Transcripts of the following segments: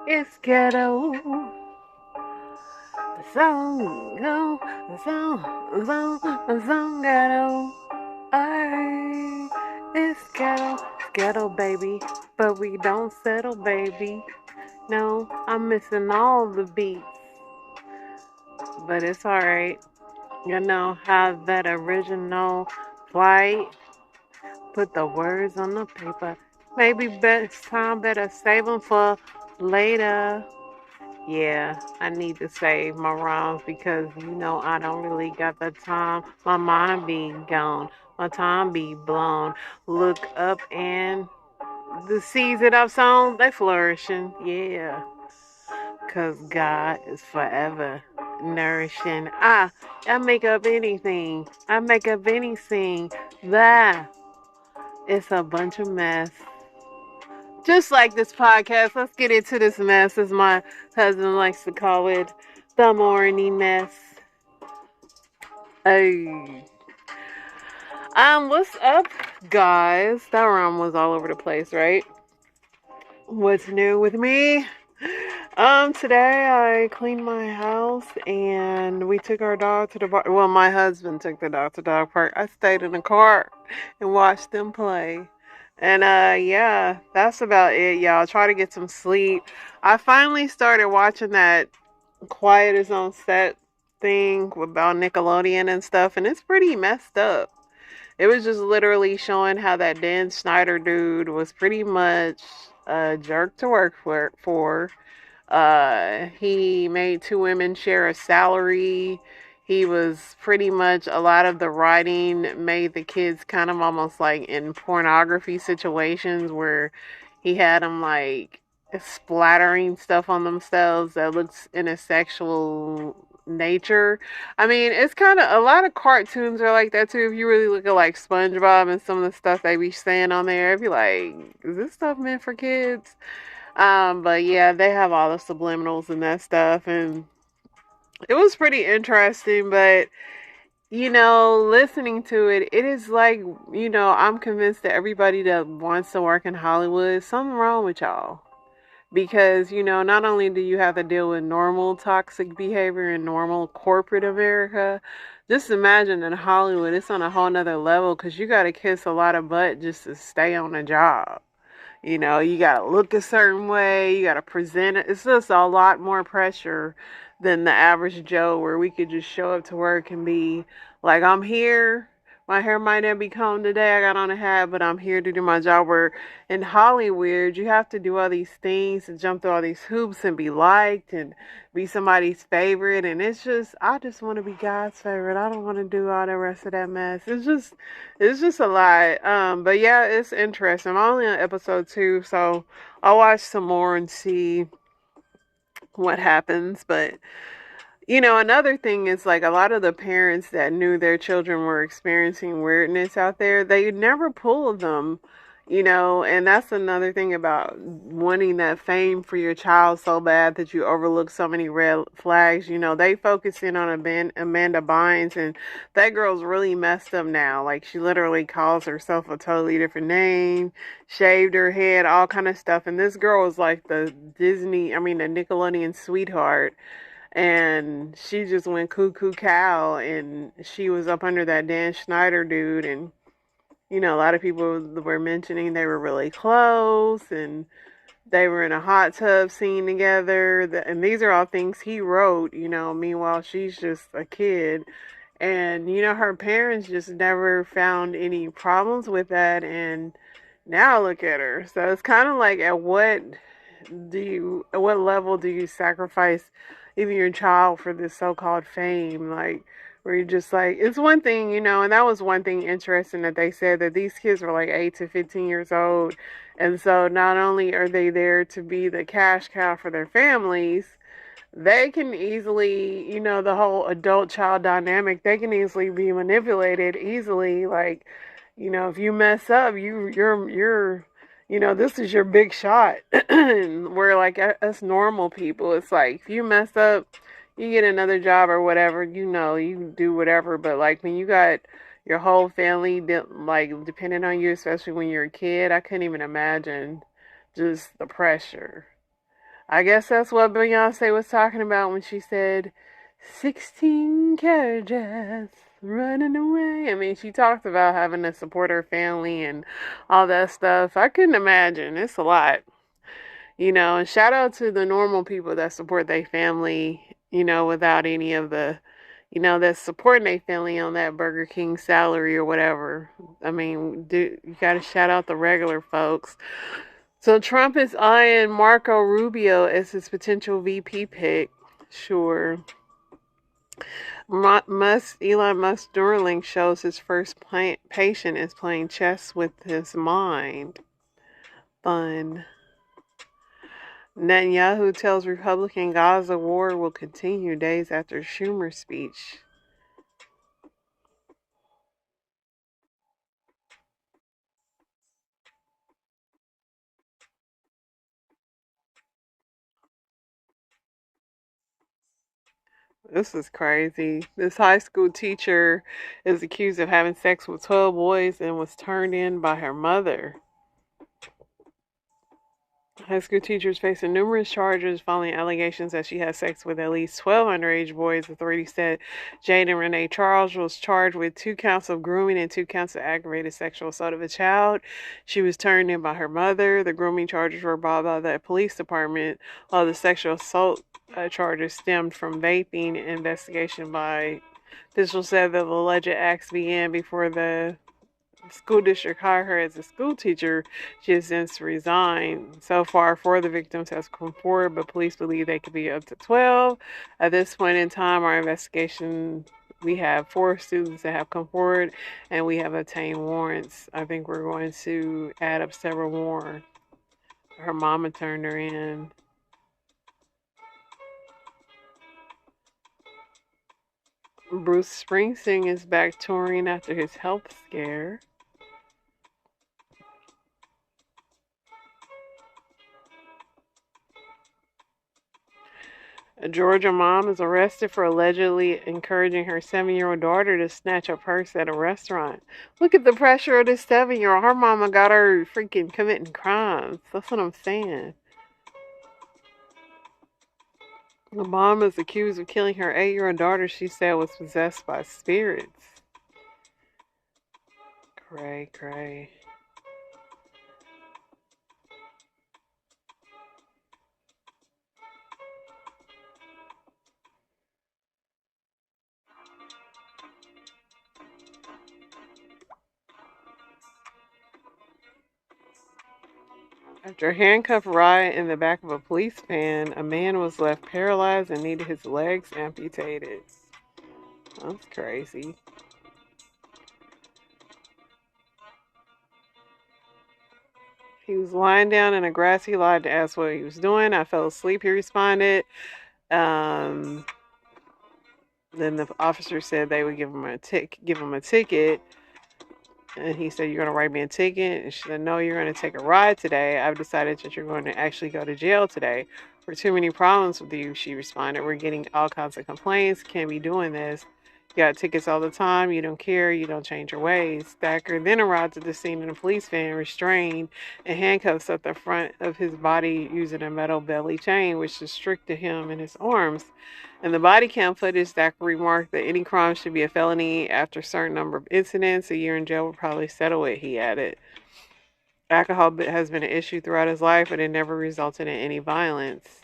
It's ghetto. The song go, the song ghetto. Ay, it's ghetto, baby. But we don't settle, baby. No, I'm missing all the beats. But it's alright. You know how that original flight put the words on the paper. Maybe best time better save them for later. Yeah, I need to save my rhymes because I don't really got the time. My mind be gone, my time be blown. Look up and the seeds that I've sown, they flourishing. Yeah, cause God is forever nourishing. I make up anything. I make up anything. That it's a bunch of mess. Just like this podcast, let's get into this mess, as my husband likes to call it, the morning mess. Hey. What's up, guys? That rhyme was all over the place, right? What's new with me? Today I cleaned my house and we took our dog to the bar. Well, my husband took the dog to the dog park. I stayed in the car and watched them play. And yeah, that's about it, y'all. Try to get some sleep. I finally started watching that Quiet is on Set thing about Nickelodeon and stuff, and it's pretty messed up. It was just literally showing how that Dan Snyder dude was pretty much a jerk to work for. He made two women share a salary. He was pretty much, a lot of the writing made the kids kind of almost like in pornography situations where he had them like splattering stuff on themselves that looks in a sexual nature. I mean, it's kind of, a lot of cartoons are like that too. If you really look at like SpongeBob and some of the stuff they be saying on there, it'd be like, is this stuff meant for kids? But yeah, they have all the subliminals and that stuff, and it was pretty interesting. But listening to it, it is like, I'm convinced that everybody that wants to work in Hollywood, something wrong with y'all. Because, not only do you have to deal with normal toxic behavior in normal corporate America, just imagine in Hollywood, it's on a whole nother level because you got to kiss a lot of butt just to stay on a job. You got to look a certain way, you got to present it. It's just a lot more pressure than the average Joe, where we could just show up to work and be like, I'm here. My hair might not be combed today. I got on a hat, but I'm here to do my job. Where in Hollywood, you have to do all these things and jump through all these hoops and be liked and be somebody's favorite. And it's just, I just want to be God's favorite. I don't want to do all the rest of that mess. It's just a lot. But yeah, it's interesting. I'm only on episode 2, so I'll watch some more and see what happens. But another thing is like a lot of the parents that knew their children were experiencing weirdness out there, they never pull them, and that's another thing about wanting that fame for your child so bad that you overlook so many red flags. They focus in on Amanda Bynes, and that girl's really messed up now. Like, she literally calls herself a totally different name, shaved her head, all kind of stuff. And this girl was like the the Nickelodeon sweetheart, and she just went cuckoo cow, and she was up under that Dan Schneider dude. And a lot of people were mentioning they were really close, and they were in a hot tub scene together, and these are all things he wrote. Meanwhile she's just a kid, and her parents just never found any problems with that. And now look at her. So it's kind of like, at what level do you sacrifice even your child for this so-called fame? Like, where you're just like, it's one thing, and that was one thing interesting that they said, that these kids were like 8 to 15 years old. And so not only are they there to be the cash cow for their families, they can easily, the whole adult child dynamic, they can easily be manipulated easily. Like, if you mess up, this is your big shot. Where like us normal people, it's like if you mess up, you get another job or whatever. You can do whatever. But like when you got your whole family, like depending on you, especially when you're a kid, I couldn't even imagine just the pressure. I guess that's what Beyonce was talking about when she said 16 carriages running away. I mean, she talked about having to support her family and all that stuff. I couldn't imagine. It's a lot. And shout out to the normal people that support their family, without any of the, that's supporting their family on that Burger King salary or whatever. I mean, you got to shout out the regular folks. So Trump is eyeing Marco Rubio as his potential VP pick. Sure. Elon Musk Neuralink shows his first patient is playing chess with his mind. Fun. Netanyahu tells Republican Gaza war will continue days after Schumer's speech. This is crazy. This high school teacher is accused of having sex with 12 boys and was turned in by her mother. High school teacher is facing numerous charges following allegations that she had sex with at least 12 underage boys. Authorities said Jaden Renee Charles was charged with 2 counts of grooming and 2 counts of aggravated sexual assault of a child. She was turned in by her mother. The grooming charges were brought by the police department, while the sexual assault charges stemmed from vaping. Investigation by officials said that the alleged acts began before the school district hired her as a school teacher. She has since resigned. So far, 4 of the victims have come forward, but police believe they could be up to 12. At this point in time, our investigation, we have 4 students that have come forward, and we have obtained warrants. I think we're going to add up several more. Her mama turned her in. Bruce Springsteen is back touring after his health scare. A Georgia mom is arrested for allegedly encouraging her 7-year-old daughter to snatch a purse at a restaurant. Look at the pressure of this 7-year-old. Her mama got her freaking committing crimes. That's what I'm saying. The mom is accused of killing her 8-year-old daughter she said was possessed by spirits. Cray, cray. After a handcuff riot in the back of a police van, a man was left paralyzed and needed his legs amputated. That's crazy. He was lying down in a grassy lot to ask what he was doing. I fell asleep, he responded. Um, then the officer said they would give him a ticket. And he said, "You're going to write me a ticket?" And she said, "No, you're going to take a ride today. I've decided that you're going to actually go to jail today. For too many problems with you," she responded. "We're getting all kinds of complaints. Can't be doing this. You got tickets all the time. You don't care. You don't change your ways." Thacker then arrived at the scene in a police van, restrained and handcuffs at the front of his body using a metal belly chain, which restricted him in his arms. In the body cam footage, Thacker remarked that any crime should be a felony after a certain number of incidents. A year in jail would probably settle it, he added. Alcohol has been an issue throughout his life, but it never resulted in any violence.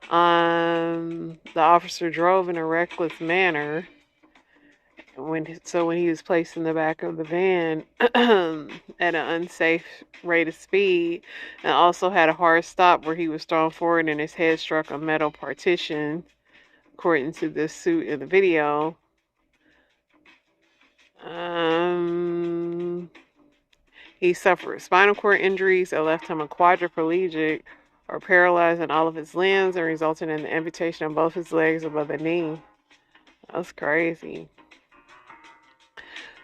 The officer drove in a reckless manner when he was placed in the back of the van at an unsafe rate of speed, and also had a hard stop where he was thrown forward and his head struck a metal partition, according to the suit in the video. He suffered spinal cord injuries that left him a quadriplegic, or paralyzing all of his limbs and resulting in the amputation of both his legs above the knee. That's crazy.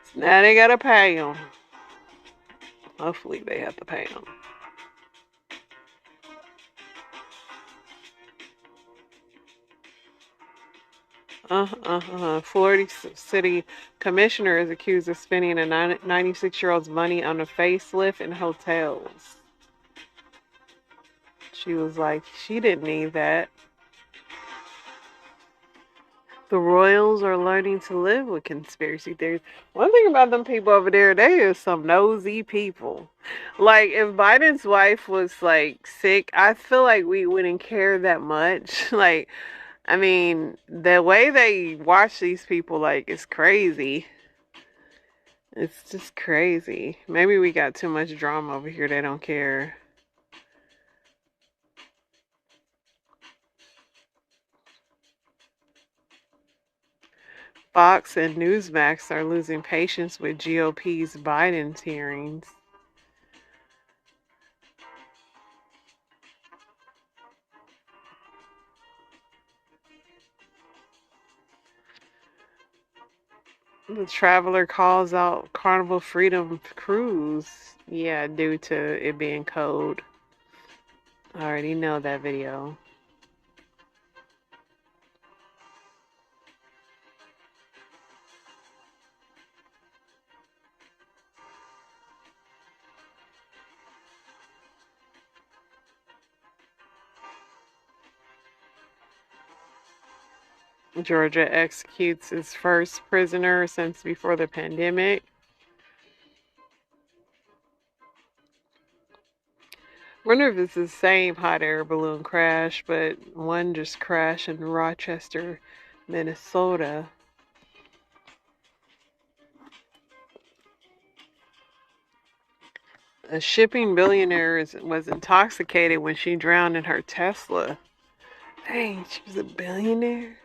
So now they gotta pay him. Hopefully they have to pay him. Florida City Commissioner is accused of spending a 96-year-old's money on a facelift in hotels. She was like, she didn't need that. The royals are learning to live with conspiracy theories. One thing about them people over there, they are some nosy people. Like, if Biden's wife was, like, sick, I feel like we wouldn't care that much. Like, I mean, the way they watch these people, like, it's crazy. It's just crazy. Maybe we got too much drama over here. They don't care. Fox and Newsmax are losing patience with GOP's Biden's hearings. The traveler calls out Carnival Freedom Cruise. Yeah, due to it being cold. I already know that video. Georgia executes its first prisoner since before the pandemic. Wonder if it's the same hot air balloon crash, but one just crashed in Rochester, Minnesota. A shipping billionaire was intoxicated when she drowned in her Tesla. Dang, she was a billionaire?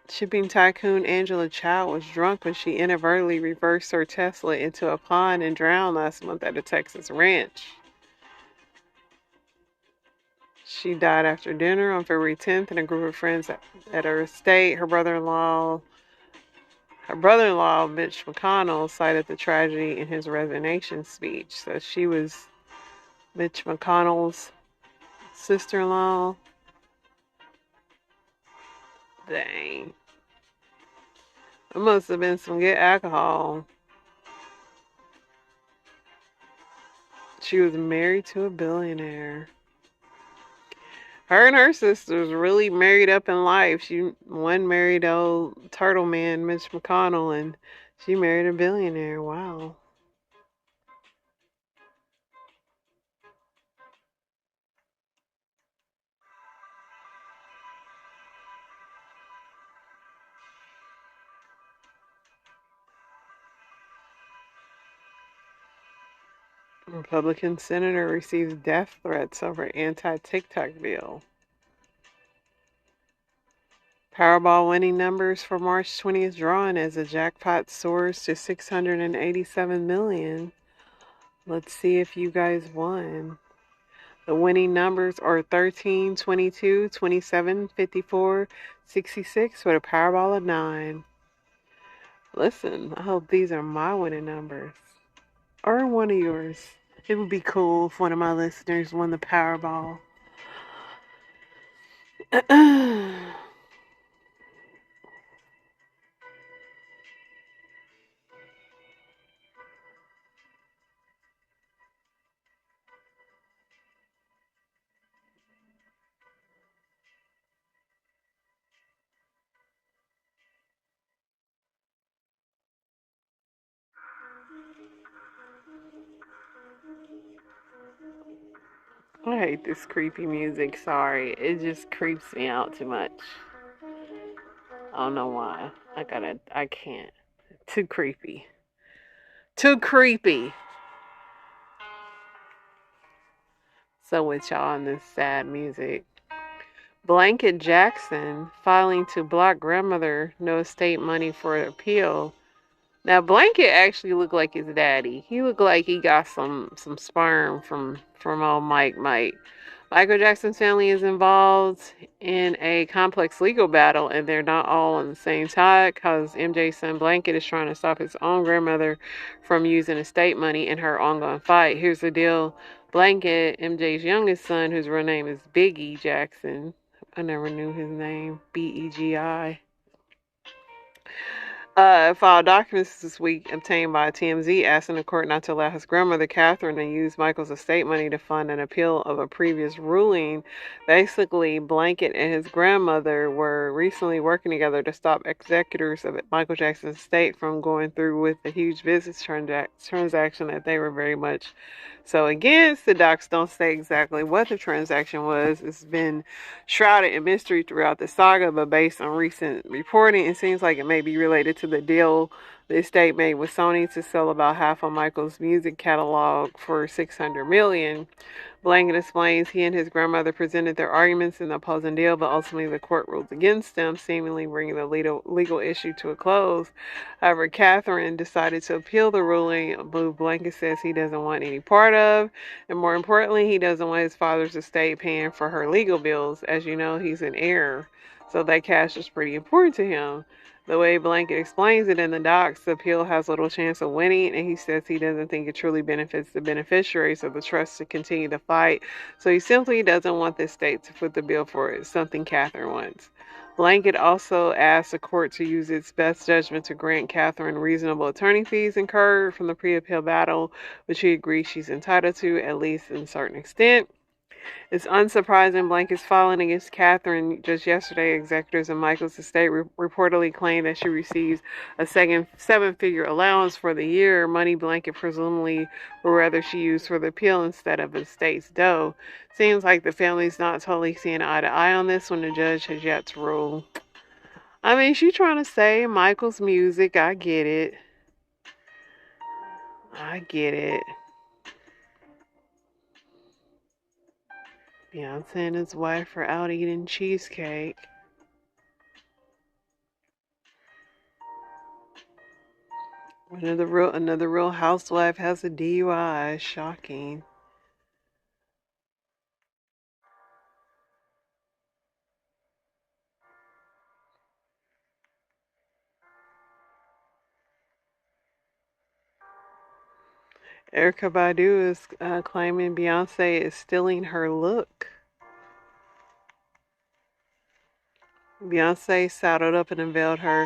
Shipping tycoon Angela Chow was drunk when she inadvertently reversed her Tesla into a pond and drowned last month at a Texas ranch. She died after dinner on February 10th in a group of friends at her estate. Her brother-in-law, Mitch McConnell, cited the tragedy in his resignation speech. So she was Mitch McConnell's sister-in-law. Dang. It must have been some good alcohol. She was married to a billionaire. Her and her sisters really married up in life. One married old turtle man, Mitch McConnell, and she married a billionaire. Wow. Republican senator receives death threats over anti-TikTok bill. Powerball winning numbers for March 20th drawing as the jackpot soars to $687 million. Let's see if you guys won. The winning numbers are 13, 22, 27, 54, 66 with a Powerball of 9. Listen, I hope these are my winning numbers. Or one of yours. It would be cool if one of my listeners won the Powerball. I hate this creepy music. Sorry. It just creeps me out too much. I don't know why. I can't. Too creepy. Too creepy. So with y'all on this sad music. Blanket Jackson filing to block grandmother no estate money for appeal Now Blanket actually looked like his daddy. He looked like he got some sperm from old Mike. Michael Jackson's family is involved in a complex legal battle, and they're not all on the same side because MJ's son Blanket is trying to stop his own grandmother from using estate money in her ongoing fight. Here's the deal: Blanket, MJ's youngest son, whose real name is Biggie Jackson. I never knew his name. Begi. Filed documents this week obtained by TMZ asking the court not to allow his grandmother, Catherine, to use Michael's estate money to fund an appeal of a previous ruling. Basically, Blanket and his grandmother were recently working together to stop executors of Michael Jackson's estate from going through with a huge business transaction that they were very much so against. The docs don't say exactly what the transaction was. It's been shrouded in mystery throughout the saga, but based on recent reporting, it seems like it may be related to the deal the estate made with Sony to sell about half of Michael's music catalog for $600 million. Blanket explains he and his grandmother presented their arguments in the opposing deal, but ultimately the court ruled against them, seemingly bringing the legal issue to a close. However, Catherine decided to appeal the ruling, a move Blanket says he doesn't want any part of, and more importantly, he doesn't want his father's estate paying for her legal bills. As you know, he's an heir, so that cash is pretty important to him. The way Blanket explains it in the docs, the appeal has little chance of winning, and he says he doesn't think it truly benefits the beneficiaries of the trust to continue the fight, so he simply doesn't want the state to foot the bill for it, something Catherine wants. Blanket also asked the court to use its best judgment to grant Catherine reasonable attorney fees incurred from the pre-appeal battle, which he agrees she's entitled to, at least in a certain extent. It's unsurprising Blanket's filing against Catherine just yesterday. Executors of Michael's estate reportedly claimed that she receives a second seven-figure allowance for the year, money Blanket presumably would rather she used for the appeal instead of the estate's dough. Seems like the family's not totally seeing eye to eye on this when the judge has yet to rule. I mean, she's trying to say Michael's music. I get it. I get it. Beyonce and his wife are out eating cheesecake. Another real housewife has a DUI. Shocking. Erykah Badu is claiming Beyonce is stealing her look. Beyonce saddled up and unveiled her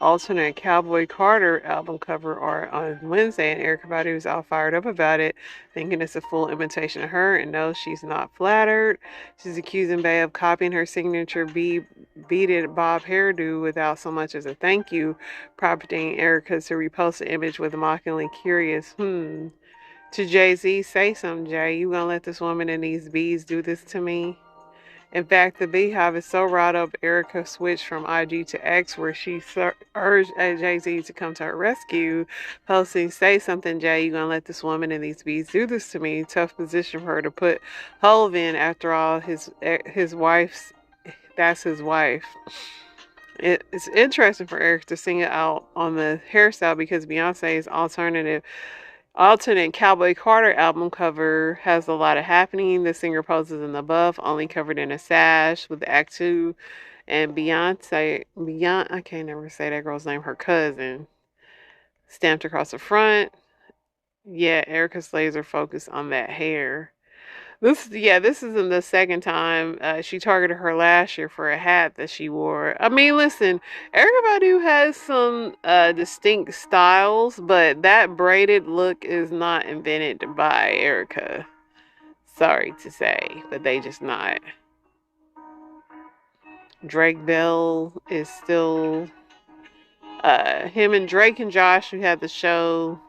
alternate Cowboy Carter album cover art on Wednesday, and Erykah Badu is all fired up about it, thinking it's a full imitation of her, and no, she's not flattered. She's accusing Bey of copying her signature beaded bob hairdo without so much as a thank you, prompting Erykah to repost the image with a mockingly curious, to Jay-Z, say something, Jay. You gonna let this woman and these bees do this to me? In fact, the Beehive is so wrought up, Erykah switched from IG to X, where she urged Jay-Z to come to her rescue, posting, say something, Jay, you gonna let this woman and these bees do this to me? Tough position for her to put Hove in. After all, his wife's, that's his wife. It's interesting for Eric to sing it out on the hairstyle because Beyonce's alternate Cowboy Carter album cover has a lot of happening. The singer poses in the buff, only covered in a sash with Act 2. And I can't never say that girl's name, her cousin, stamped across the front. Yeah, Erica's laser focused on that hair. This isn't the second time she targeted her last year for a hat that she wore. I mean, listen, everybody has some distinct styles, but that braided look is not invented by Erica. Sorry to say, but they just not. Drake Bell is still him and Drake and Josh who had the show.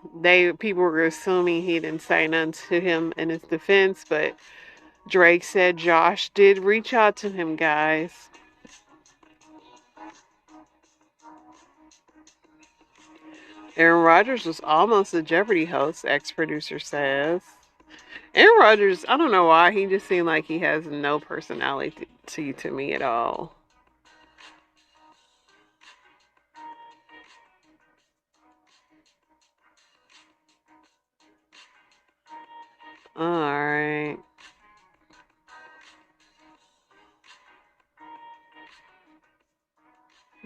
People were assuming he didn't say nothing to him in his defense, but Drake said Josh did reach out to him, guys. Aaron Rodgers was almost a Jeopardy host, ex-producer says. Aaron Rodgers, I don't know why, he just seemed like he has no personality to me at all. Alright.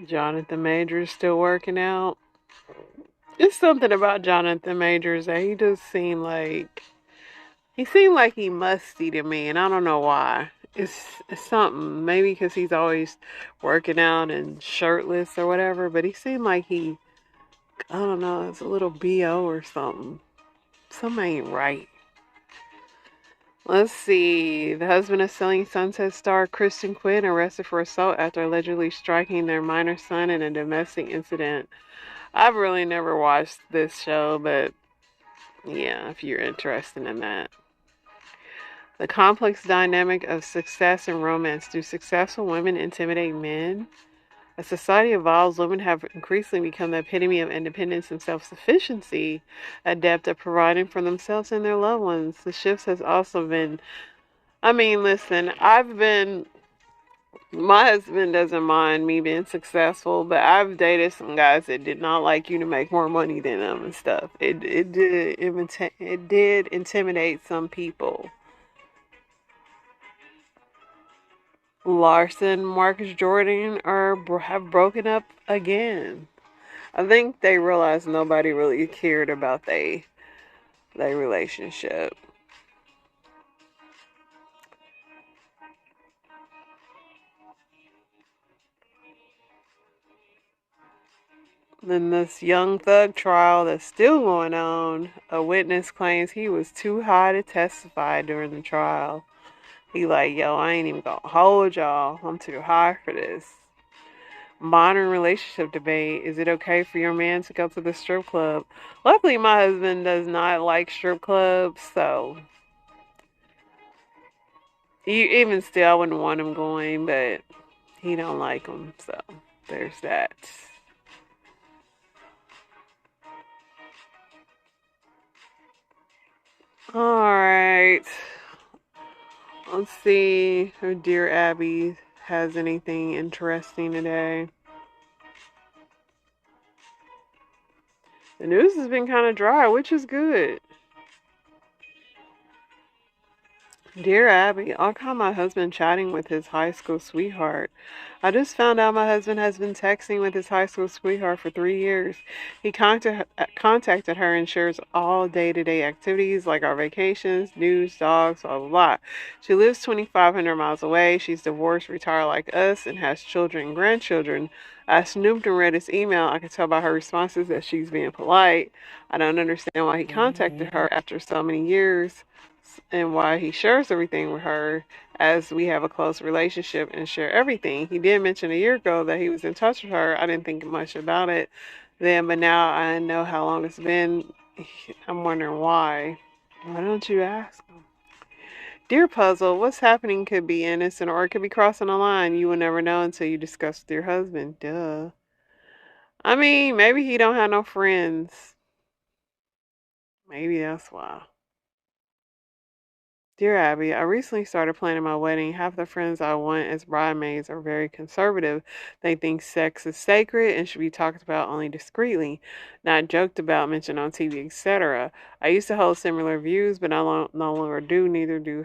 Jonathan Majors still working out. It's something about Jonathan Majors that he does seem like he seemed like he musty to me, and I don't know why. It's something maybe because he's always working out and shirtless or whatever. But he seemed like I don't know, it's a little bo or something. Something ain't right. Let's see. The husband of Selling Sunset star Kristen Quinn arrested for assault after allegedly striking their minor son in a domestic incident. I've really never watched this show, but yeah, if you're interested in that. The complex dynamic of success and romance. Do successful women intimidate men? As society evolves, women have increasingly become the epitome of independence and self sufficiency, adept at providing for themselves and their loved ones. The shifts has also been, I mean, listen, my husband doesn't mind me being successful, but I've dated some guys that did not like you to make more money than them and stuff. It did intimidate some people. Larson, Marcus Jordan have broken up again. I think they realized nobody really cared about they relationship. Then this Young Thug trial that's still going on. A witness claims he was too high to testify during the trial. He like, yo, I ain't even gonna hold y'all. I'm too high for this. Modern relationship debate. Is it okay for your man to go to the strip club? Luckily, my husband does not like strip clubs, so even still, I wouldn't want him going, but he don't like them, so there's that. All right. Let's see if Dear Abby has anything interesting today. The news has been kind of dry, which is good. Dear Abby, I caught my husband chatting with his high school sweetheart. I just found out my husband has been texting with his high school sweetheart for 3 years. He contacted her and shares all day-to-day activities like our vacations, news, dogs, blah, blah, blah. She lives 2,500 miles away. She's divorced, retired like us, and has children and grandchildren. I snooped and read his email. I could tell by her responses that she's being polite. I don't understand why he contacted her after so many years and why he shares everything with her as we have a close relationship and share everything. He did mention a year ago that he was in touch with her. I didn't think much about it then, but now I know how long it's been. I'm wondering why. Why don't you ask him? Dear Puzzle, what's happening could be innocent or it could be crossing a line. You will never know until you discuss with your husband. Duh. I mean, maybe he don't have no friends. Maybe that's why. Dear Abby, I recently started planning my wedding. Half the friends I want as bridesmaids are very conservative. They think sex is sacred and should be talked about only discreetly, not joked about, mentioned on TV, etc. I used to hold similar views, but I no longer do. Neither do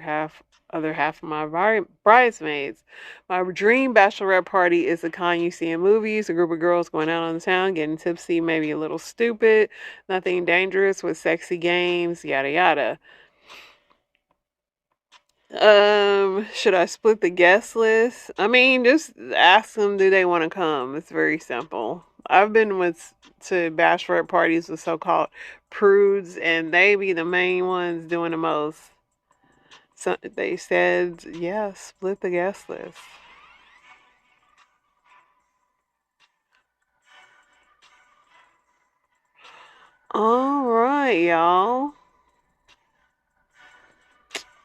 other half of my bridesmaids. My dream bachelorette party is the kind you see in movies, a group of girls going out on the town, getting tipsy, maybe a little stupid, nothing dangerous with sexy games, yada yada. Should I split the guest list? I mean, just ask them, do they want to come? It's very simple. I've been to bachelorette parties with so-called prudes, and they be the main ones doing the most. So they said, yeah, split the guest list. All right, y'all.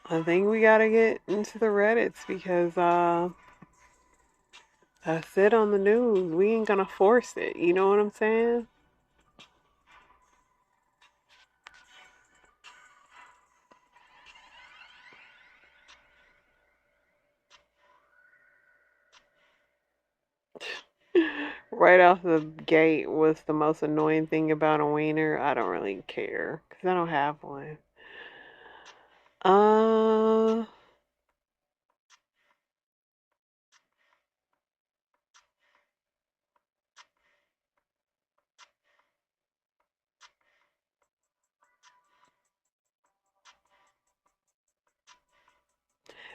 I think we gotta get into the Reddits because that's it on the news. We ain't gonna force it. You know what I'm saying? Right off the gate, what's the most annoying thing about a wiener? I don't really care because I don't have one. Uh,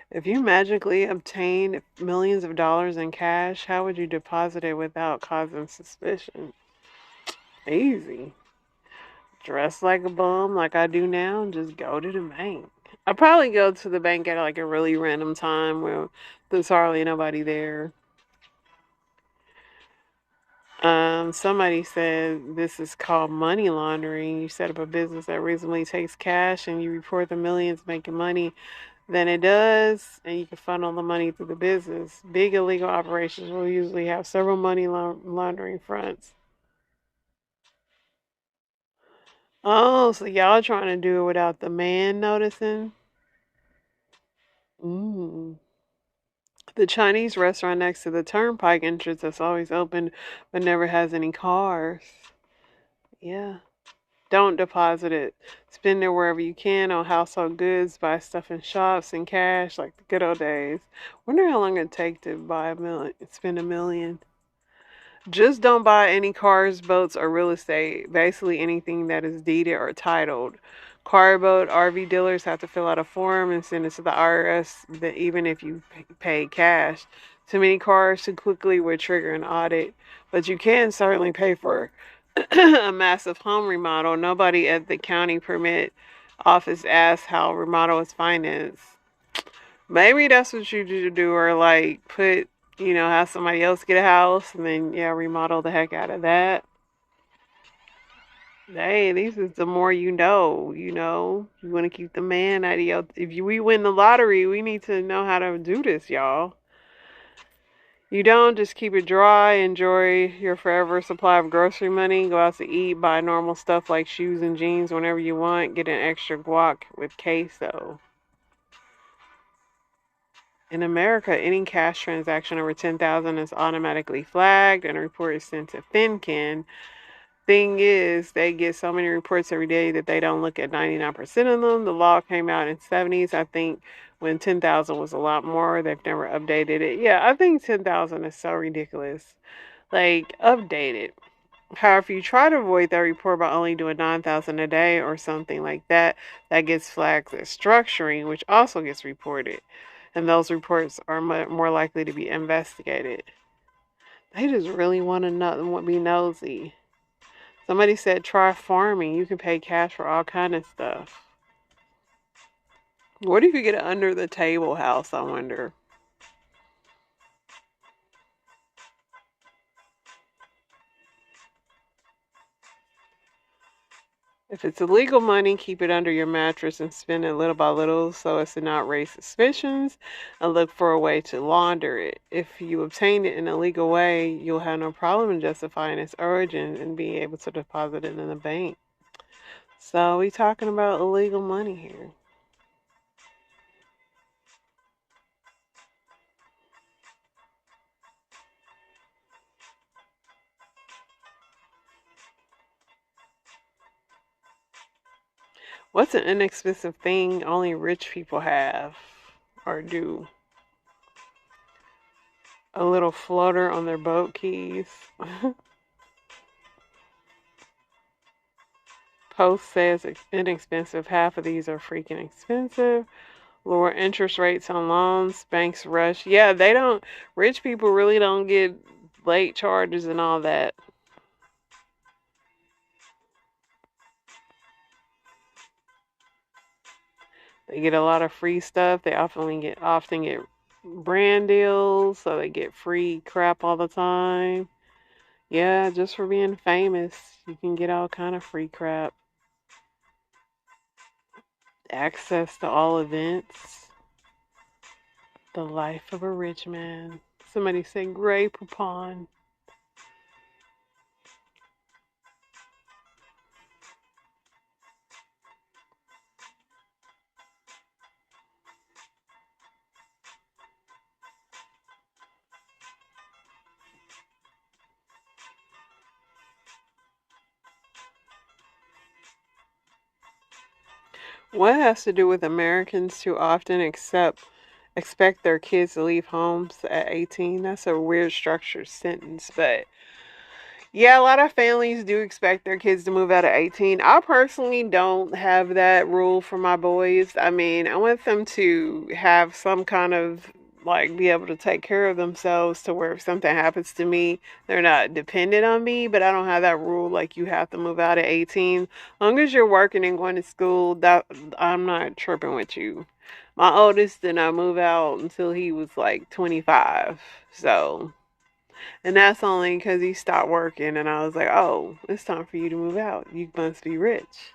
if you magically obtained millions of dollars in cash, how would you deposit it without causing suspicion? Easy. Dress like a bum like I do now and just go to the bank. I probably go to the bank at like a really random time where there's hardly nobody there. Somebody said this is called money laundering. You set up a business that reasonably takes cash and you report the millions making money than it does, and you can funnel the money through the business. Big illegal operations will usually have several money laundering fronts. Oh, so y'all trying to do it without the man noticing? Mm. The Chinese restaurant next to the turnpike entrance that's always open but never has any cars. Yeah. Don't deposit it. Spend it wherever you can on household goods, buy stuff in shops and cash like the good old days. Wonder how long it'd take to buy a million, spend a million. Just don't buy any cars, boats, or real estate. Basically, anything that is deeded or titled. Car, boat, RV dealers have to fill out a form and send it to the IRS, that even if you pay cash. Too many cars too quickly would trigger an audit, but you can certainly pay for a massive home remodel. Nobody at the county permit office asks how remodel is financed. Maybe that's what you do, or like put, have somebody else get a house and then, yeah, remodel the heck out of that. Hey, this is the more you know, You want to keep the man out of your. We win the lottery, we need to know how to do this, y'all. You don't just keep it dry, enjoy your forever supply of grocery money, go out to eat, buy normal stuff like shoes and jeans whenever you want, get an extra guac with queso. In America, any cash transaction over 10,000 is automatically flagged and a report is sent to FinCEN. Thing is, they get so many reports every day that they don't look at 99% of them. The law came out in 70s, I think, when 10,000 was a lot more. They've never updated it. Yeah, I think 10,000 is so ridiculous. Like, update it. However, if you try to avoid that report by only doing 9,000 a day or something like that, that gets flagged as structuring, which also gets reported. And those reports are more likely to be investigated. They just really want to know, be nosy. Somebody said try farming. You can pay cash for all kind of stuff. What if you get an under the table house, I wonder? If it's illegal money, keep it under your mattress and spend it little by little so as to not raise suspicions and look for a way to launder it. If you obtain it in a legal way, you'll have no problem in justifying its origin and being able to deposit it in the bank. So we talking about illegal money here. What's an inexpensive thing only rich people have or do? A little floater on their boat keys. Post says inexpensive. Half of these are freaking expensive. Lower interest rates on loans. Banks rush. Yeah, they don't. Rich people really don't get late charges and all that. They get a lot of free stuff. They often get brand deals, so they get free crap all the time. Yeah, just for being famous, you can get all kind of free crap. Access to all events. The life of a rich man. Somebody said Grey Poupon. What has to do with Americans too often expect their kids to leave homes at 18? That's a weird structured sentence, but yeah, a lot of families do expect their kids to move out at 18. I personally don't have that rule for my boys. I mean, I want them to have some kind of like be able to take care of themselves to where if something happens to me, they're not dependent on me, but I don't have that rule like you have to move out at 18. As long as you're working and going to school, that I'm not tripping with you. My oldest did not move out until he was like 25. So, and that's only because he stopped working, and I was like, oh, it's time for you to move out. You must be rich.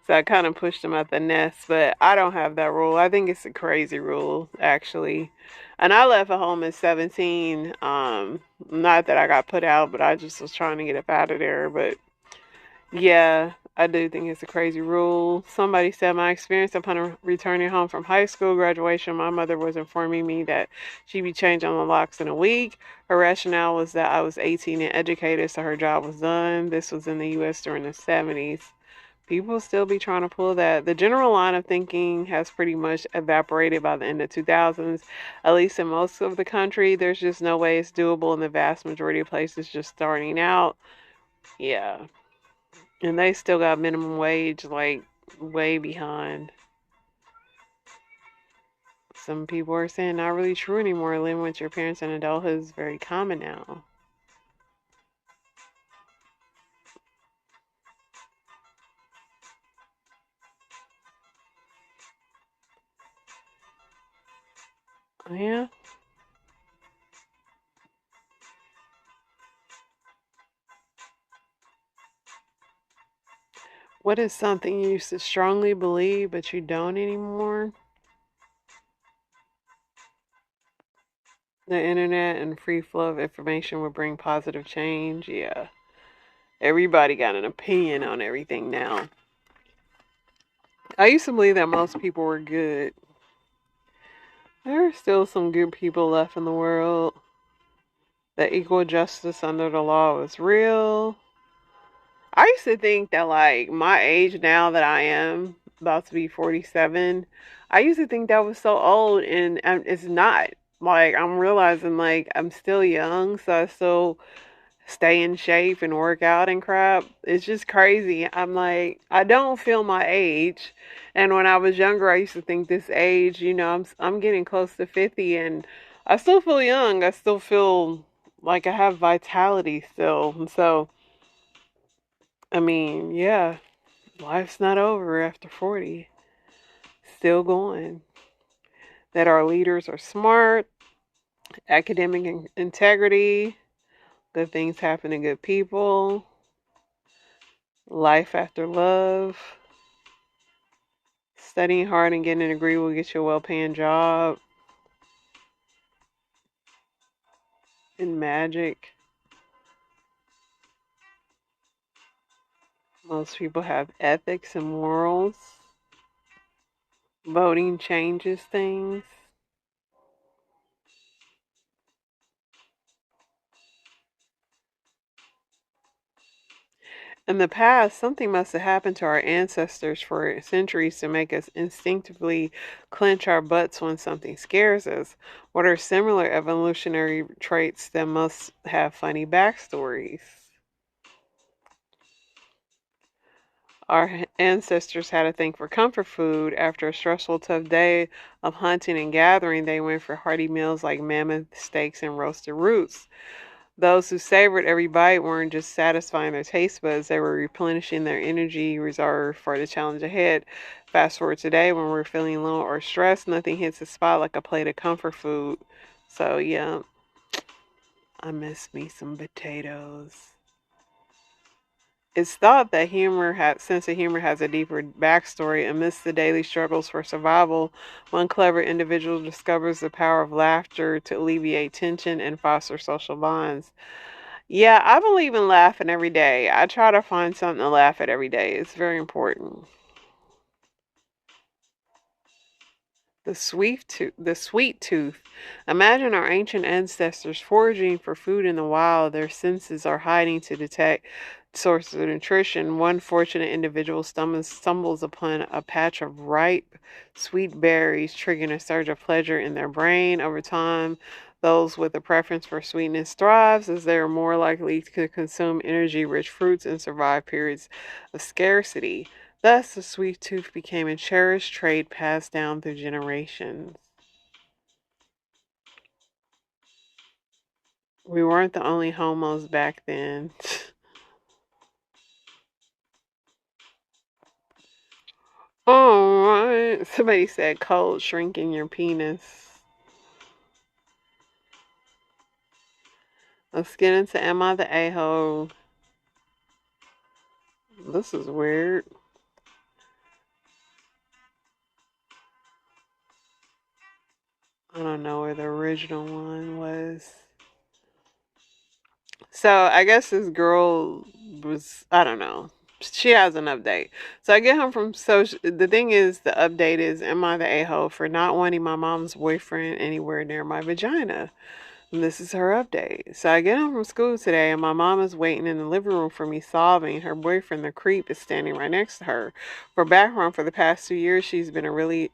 So I kind of pushed him out the nest, but I don't have that rule. I think it's a crazy rule, actually. And I left at home at 17. Not that I got put out, but I just was trying to get up out of there. But yeah, I do think it's a crazy rule. Somebody said my experience upon returning home from high school graduation, my mother was informing me that she'd be changing the locks in a week. Her rationale was that I was 18 and educated, so her job was done. This was in the U.S. during the 70s. People still be trying to pull that. The general line of thinking has pretty much evaporated by the end of 2000s. At least in most of the country, there's just no way it's doable in the vast majority of places just starting out. Yeah. And they still got minimum wage like way behind. Some people are saying not really true anymore. Living with your parents in adulthood is very common now. Oh, yeah. What is something you used to strongly believe but you don't anymore? The internet and free flow of information will bring positive change. Yeah. Everybody got an opinion on everything now. I used to believe that most people were good. There are still some good people left in the world. That equal justice under the law is real. I used to think that like my age now that I am about to be 47, I used to think that was so old and it's not. Like I'm realizing like I'm still young, so I still stay in shape and work out and crap. It's just crazy. I'm like I don't feel my age. And when I was younger, I used to think this age, I'm getting close to 50 and I still feel young. I still feel like I have vitality still. And so I mean, yeah, life's not over after 40. Still going. That our leaders are smart, academic integrity, good things happen to good people, life after love, studying hard and getting a degree will get you a well paying job, and magic. Most people have ethics and morals. Voting changes things. In the past, something must have happened to our ancestors for centuries to make us instinctively clench our butts when something scares us. What are similar evolutionary traits that must have funny backstories? Our ancestors had a thing for comfort food. After a stressful, tough day of hunting and gathering, they went for hearty meals like mammoth steaks and roasted roots. Those who savored every bite weren't just satisfying their taste buds, they were replenishing their energy reserve for the challenge ahead. Fast forward today, when we're feeling low or stressed, nothing hits the spot like a plate of comfort food. So, yeah, I miss me some potatoes. It's thought that sense of humor has a deeper backstory. Amidst the daily struggles for survival, one clever individual discovers the power of laughter to alleviate tension and foster social bonds. Yeah, I believe in laughing every day. I try to find something to laugh at every day. It's very important. The sweet tooth. Imagine our ancient ancestors foraging for food in the wild. Their senses are hiding to detect sources of nutrition. One fortunate individual stumbles upon a patch of ripe, sweet berries, triggering a surge of pleasure in their brain. Over time, those with a preference for sweetness thrives as they are more likely to consume energy-rich fruits and survive periods of scarcity. Thus, the sweet tooth became a cherished trait passed down through generations. We weren't the only homos back then. Alright. Somebody said cold shrinking your penis. Let's get into Am I the A-hole? This is weird. I don't know where the original one was. So I guess this girl was, I don't know. She has an update. So I get home from social. The thing is, the update is, am I the a-hole for not wanting my mom's boyfriend anywhere near my vagina? And this is her update. So I get home from school today, and my mom is waiting in the living room for me, sobbing. Her boyfriend, the creep, is standing right next to her. For background, for the past 2 years, she's been a really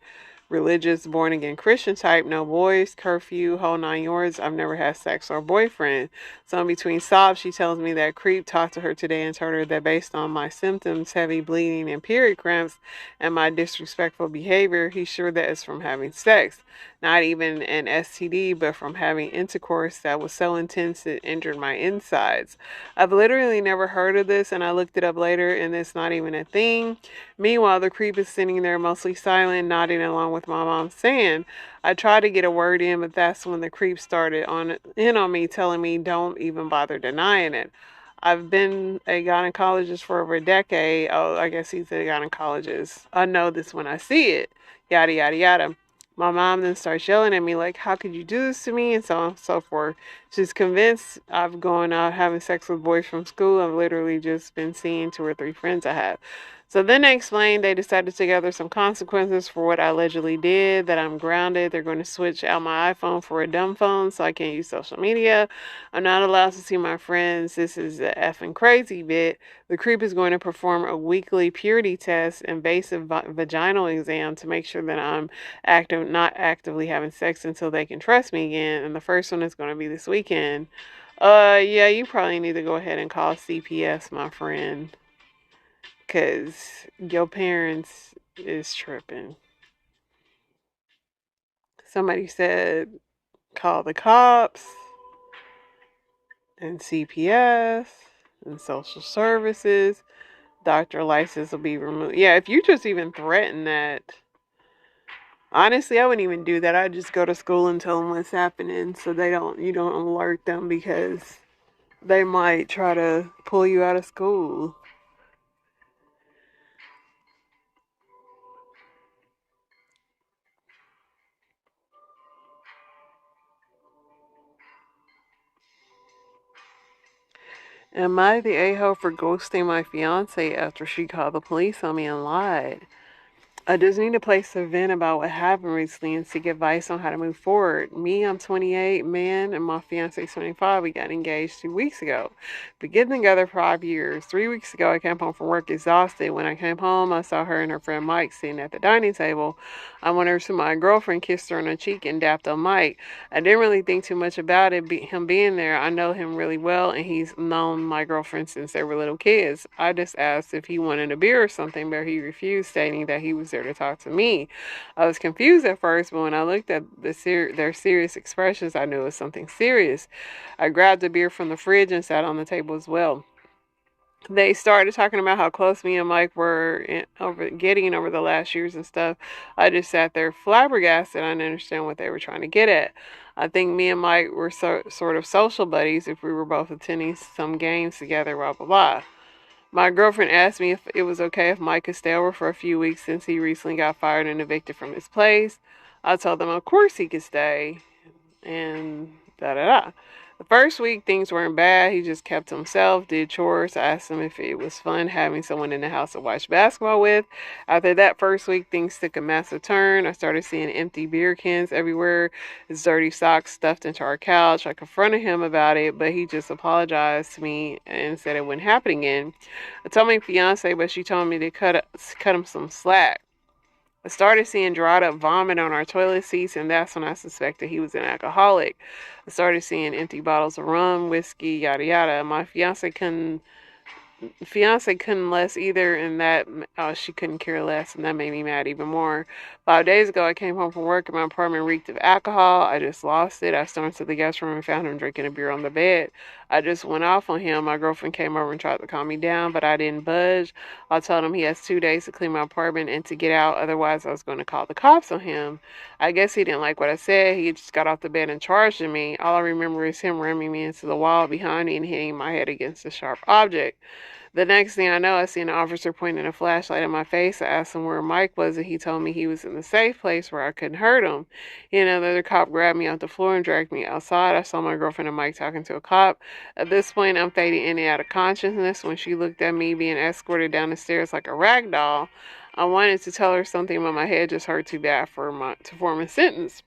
religious, born again Christian type, no boys, curfew, whole 9 yards. I've never had sex or a boyfriend. So in between sobs, she tells me that creep talked to her today and told her that based on my symptoms, heavy bleeding and period cramps, and my disrespectful behavior, he's sure that it's from having sex. Not even an STD, but from having intercourse that was so intense it injured my insides. I've literally never heard of this, and I looked it up later, and it's not even a thing. Meanwhile, the creep is sitting there mostly silent, nodding along with my mom saying, I tried to get a word in, but that's when the creep started on me, telling me don't even bother denying it. I've been a gynecologist for over a decade. Oh, I guess he's a gynecologist. I know this when I see it. Yada, yada, yada. My mom then starts yelling at me like, how could you do this to me? And so on and so forth. She's convinced I've gone out having sex with boys from school. I've literally just been seeing 2 or 3 friends I have. So then they explained they decided to gather some consequences for what I allegedly did, that I'm grounded. They're going to switch out my iPhone for a dumb phone so I can't use social media. I'm not allowed to see my friends. This is the effing crazy bit. The creep is going to perform a weekly purity test, invasive vaginal exam to make sure that I'm not actively having sex until they can trust me again. And the first one is going to be this weekend. Yeah, you probably need to go ahead and call CPS, my friend. Because your parents is tripping. Somebody said call the cops and CPS and social services. Doctor license will be removed. Yeah, if you just even threaten that, honestly, I wouldn't even do that. I'd just go to school and tell them what's happening so you don't alert them, because they might try to pull you out of school. Am I the a-hole for ghosting my fiance after she called the police on me and lied? I just need to place a vent about what happened recently and seek advice on how to move forward. Me, I'm 28, man, and my fiance is 25. We got engaged 2 weeks ago. Been getting together for 5 years. 3 weeks ago, I came home from work exhausted. When I came home, I saw her and her friend Mike sitting at the dining table. I went over to my girlfriend, kissed her on the cheek, and dapped on Mike. I didn't really think too much about him being there. I know him really well, and he's known my girlfriend since they were little kids. I just asked if he wanted a beer or something, but he refused, stating that he was there to talk to me. I was confused at first, but when I looked at their serious expressions, I knew it was something serious. I grabbed a beer from the fridge and sat on the table as well. They started talking about how close me and Mike were getting over the last years and stuff. I just sat there flabbergasted. I didn't understand what they were trying to get at. I think me and Mike were sort of social buddies if we were both attending some games together, blah, blah, blah. My girlfriend asked me if it was okay if Mike could stay over for a few weeks since he recently got fired and evicted from his place. I told them, of course he could stay, and da da da. The first week, things weren't bad. He just kept to himself, did chores. I asked him if it was fun having someone in the house to watch basketball with. After that first week, things took a massive turn. I started seeing empty beer cans everywhere, his dirty socks stuffed into our couch. I confronted him about it, but he just apologized to me and said it wouldn't happen again. I told my fiance, but she told me to cut him some slack. I started seeing dried up vomit on our toilet seats, and that's when I suspected he was an alcoholic. I started seeing empty bottles of rum, whiskey, yada yada. My fiance couldn't less either, and that she couldn't care less, and that made me mad even more. 5 days ago, I came home from work, and my apartment reeked of alcohol. I just lost it. I stormed to the guest room and found him drinking a beer on the bed. I just went off on him. My girlfriend came over and tried to calm me down, but I didn't budge. I told him he has 2 days to clean my apartment and to get out, otherwise I was going to call the cops on him. I guess he didn't like what I said. He just got off the bed and charged at me. All I remember is him ramming me into the wall behind me and hitting my head against a sharp object. The next thing I know, I see an officer pointing a flashlight at my face. I asked him where Mike was, and he told me he was in the safe place where I couldn't hurt him. He and another cop grabbed me off the floor and dragged me outside. I saw my girlfriend and Mike talking to a cop. At this point, I'm fading in and out of consciousness. When she looked at me being escorted down the stairs like a rag doll, I wanted to tell her something, but my head just hurt too bad to form a sentence.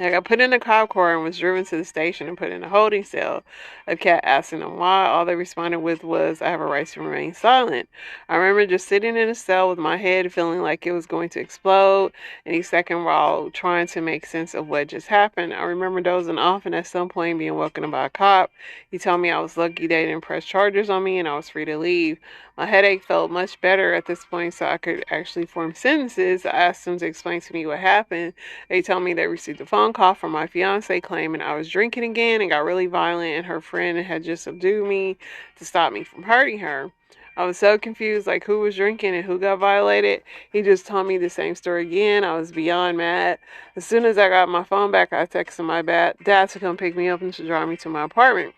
I got put in a cop car and was driven to the station and put in a holding cell. A cat asking them why. All they responded with was, I have a right to remain silent. I remember just sitting in a cell with my head feeling like it was going to explode any second while trying to make sense of what just happened. I remember dozing off and at some point being woken up by a cop. He told me I was lucky they didn't press charges on me and I was free to leave. My headache felt much better at this point, so I could actually form sentences. I asked them to explain to me what happened. They told me they received a phone call from my fiance claiming I was drinking again and got really violent, and her friend had just subdued me to stop me from hurting her. I was so confused, like who was drinking and who got violated. He just told me the same story again. I was beyond mad. As soon as I got my phone back, I texted my dad to come pick me up and to drive me to my apartment.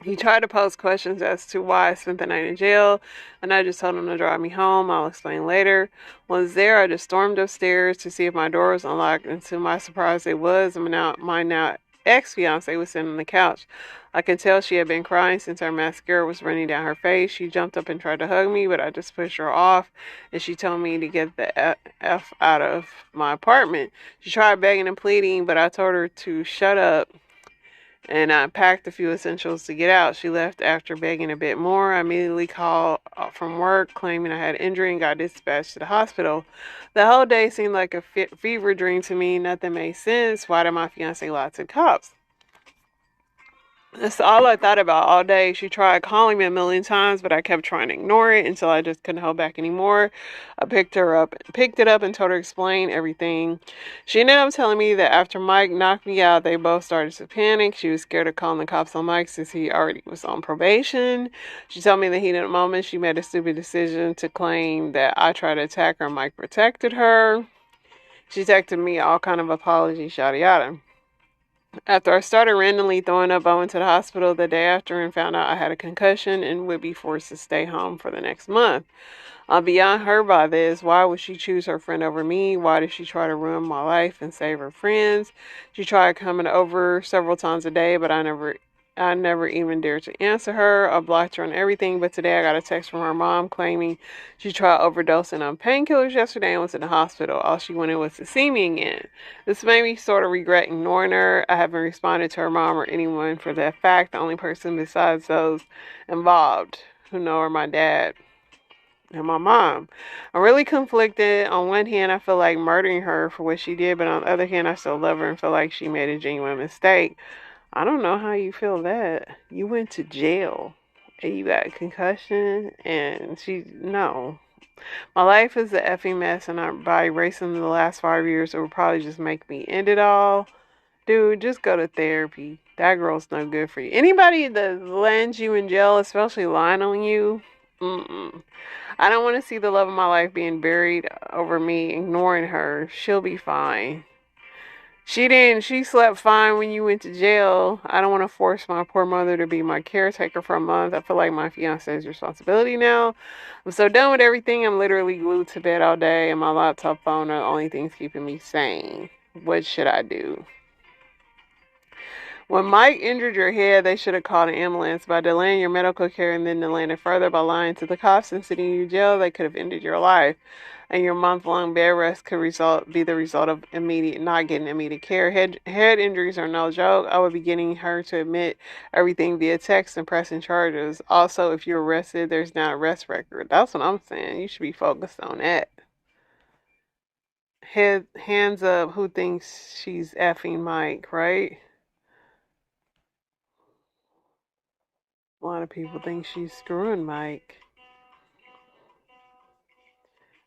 He tried to pose questions as to why I spent the night in jail, and I just told him to drive me home. I'll explain later. Once there, I just stormed upstairs to see if my door was unlocked, and to my surprise, it was. And my now ex-fiance was sitting on the couch. I could tell she had been crying since her mascara was running down her face. She jumped up and tried to hug me, but I just pushed her off, and she told me to get the F out of my apartment. She tried begging and pleading, but I told her to shut up, and I packed a few essentials to get out. She left after begging a bit more. I immediately called from work claiming I had an injury and got dispatched to the hospital. The whole day seemed like a fever dream to me. Nothing made sense. Why did my fiance lie to the cops? That's all I thought about all day. She tried calling me a million times, but I kept trying to ignore it until I just couldn't hold back anymore. I picked it up and told her to explain everything. She ended up telling me that after Mike knocked me out, they both started to panic. She was scared of calling the cops on Mike since he already was on probation. She told me in the heat of the moment she made a stupid decision to claim that I tried to attack her and Mike protected her. She texted me all kind of apologies, yada yada. After I started randomly throwing up, I went to the hospital the day after and found out I had a concussion and would be forced to stay home for the next month. I'm beyond hurt by this. Why would she choose her friend over me? Why did she try to ruin my life and save her friends? She tried coming over several times a day, but I never even dared to answer her. I blocked her on everything, but today I got a text from her mom claiming she tried overdosing on painkillers yesterday and was in the hospital. All she wanted was to see me again. This made me sort of regret ignoring her. I haven't responded to her mom or anyone for that fact. The only person besides those involved who know are my dad and my mom. I'm really conflicted. On one hand, I feel like murdering her for what she did, but on the other hand, I still love her and feel like she made a genuine mistake. I don't know how you feel that. You went to jail and you got a concussion and no. My life is a effing mess, and by erasing the last 5 years, it would probably just make me end it all. Dude, just go to therapy. That girl's no good for you. Anybody that lands you in jail, especially lying on you, I don't want to see the love of my life being buried over me ignoring her. She'll be fine. She slept fine when you went to jail. I don't want to force my poor mother to be my caretaker for a month. I feel like my fiance's responsibility now. I'm so done with everything. I'm literally glued to bed all day, and my laptop phone are the only things keeping me sane. What should I do? When Mike injured your head, they should have called an ambulance. By delaying your medical care and then delaying it further by lying to the cops and sitting you in jail, they could have ended your life. And your month-long bed rest could be the result of not getting immediate care. Head injuries are no joke. I would be getting her to admit everything via text and pressing charges. Also, if you're arrested, there's not an arrest record. That's what I'm saying. You should be focused on that. Hands up. Who thinks she's effing Mike? Right? A lot of people think she's screwing Mike.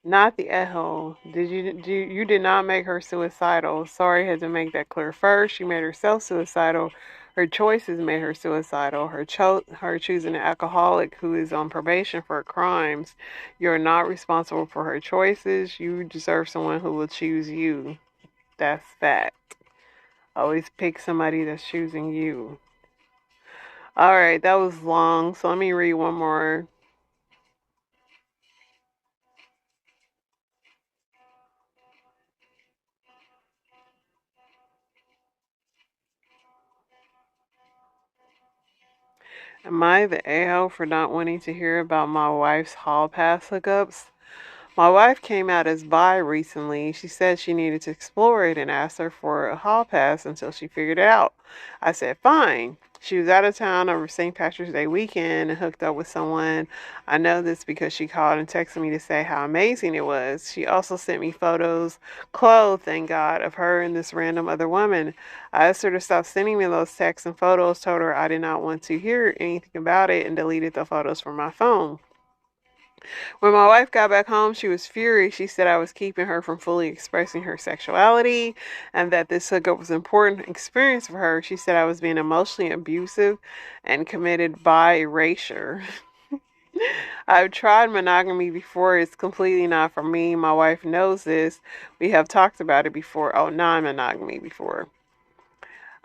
Not the a-hole. You did not make her suicidal. Sorry, had to make that clear first. She made herself suicidal. Her choices made her suicidal. Her choosing an alcoholic who is on probation for crimes. You're not responsible for her choices. You deserve someone who will choose you. That's fact. Always pick somebody that's choosing you. All right, that was long, so let me read one more. Am I the a-hole for not wanting to hear about my wife's hallpass hookups? My wife came out as bi recently. She said she needed to explore it and asked her for a hall pass until she figured it out. I said, fine. She was out of town over St. Patrick's Day weekend and hooked up with someone. I know this because she called and texted me to say how amazing it was. She also sent me photos, clothed, thank God, of her and this random other woman. I asked her to stop sending me those texts and photos, told her I did not want to hear anything about it, and deleted the photos from my phone. When my wife got back home, she was furious. She said I was keeping her from fully expressing her sexuality and that this hookup was an important experience for her. She said I was being emotionally abusive and committed by erasure. I've tried monogamy before. It's completely not for me. My wife knows this. We have talked about it before. Oh, non-monogamy before.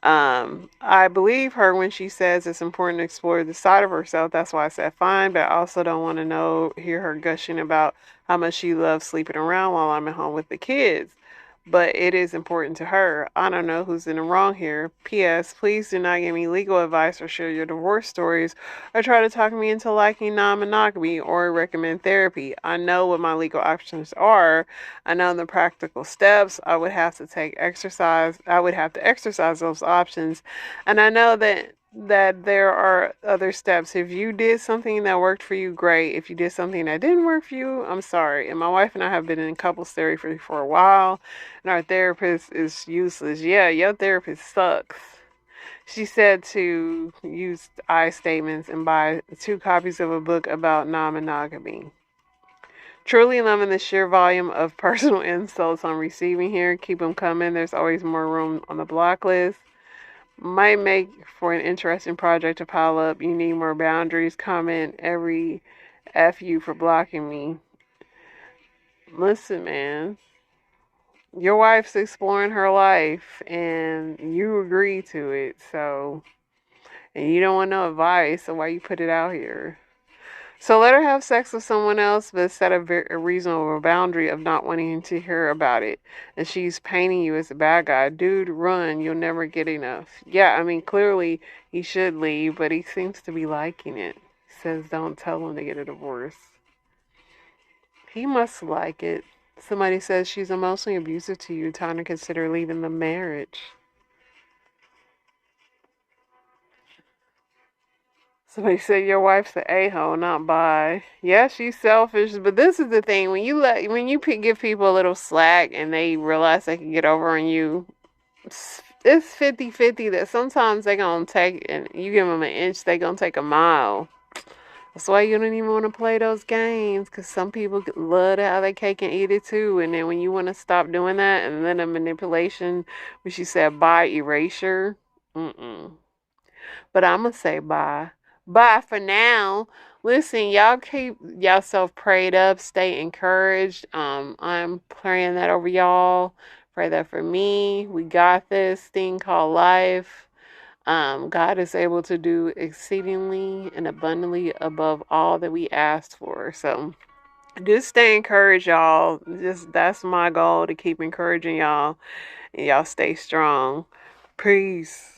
I believe her when she says it's important to explore the side of herself. That's why I said fine, but I also don't want to hear her gushing about how much she loves sleeping around while I'm at home with the kids. But it is important to her. I don't know who's in the wrong here. P.S. Please do not give me legal advice or share your divorce stories or try to talk me into liking non-monogamy or recommend therapy. I know what my legal options are. I know the practical steps. I would have to exercise those options. And I know that there are other steps. If you did something that worked for you, great. If you did something that didn't work for you, I'm sorry. And my wife and I have been in couples therapy for a while, and our therapist is useless. Yeah, your therapist sucks. She said to use I statements and buy 2 copies of a book about non-monogamy. Truly loving the sheer volume of personal insults I'm receiving here. Keep them coming. There's always more room on the block list. Might make for an interesting project to pile up. You need more boundaries. Comment every F you for blocking me. Listen, man. Your wife's exploring her life and you agree to it, so, and you don't want no advice, so why you put it out here? So let her have sex with someone else, but set a reasonable boundary of not wanting to hear about it. And she's painting you as a bad guy. Dude, run. You'll never get enough. Yeah, I mean, clearly he should leave, but he seems to be liking it. He says don't tell him to get a divorce. He must like it. Somebody says she's emotionally abusive to you. Time to consider leaving the marriage. Somebody said your wife's an a-hole, not bi. Yeah, she's selfish, but this is the thing: when you give people a little slack and they realize they can get over on you, it's 50-50 that sometimes they gonna take, and you give them an inch, they gonna take a mile. That's why you don't even want to play those games, because some people love to have their cake and eat it too. And then when you want to stop doing that, and then the manipulation, when she said by erasure, but I'm going to say bye. Bye for now. Listen, y'all keep yourself prayed up. Stay encouraged. I'm praying that over y'all. Pray that for me. We got this thing called life. God is able to do exceedingly and abundantly above all that we asked for. So just stay encouraged, y'all. That's my goal, to keep encouraging y'all. And y'all stay strong. Peace.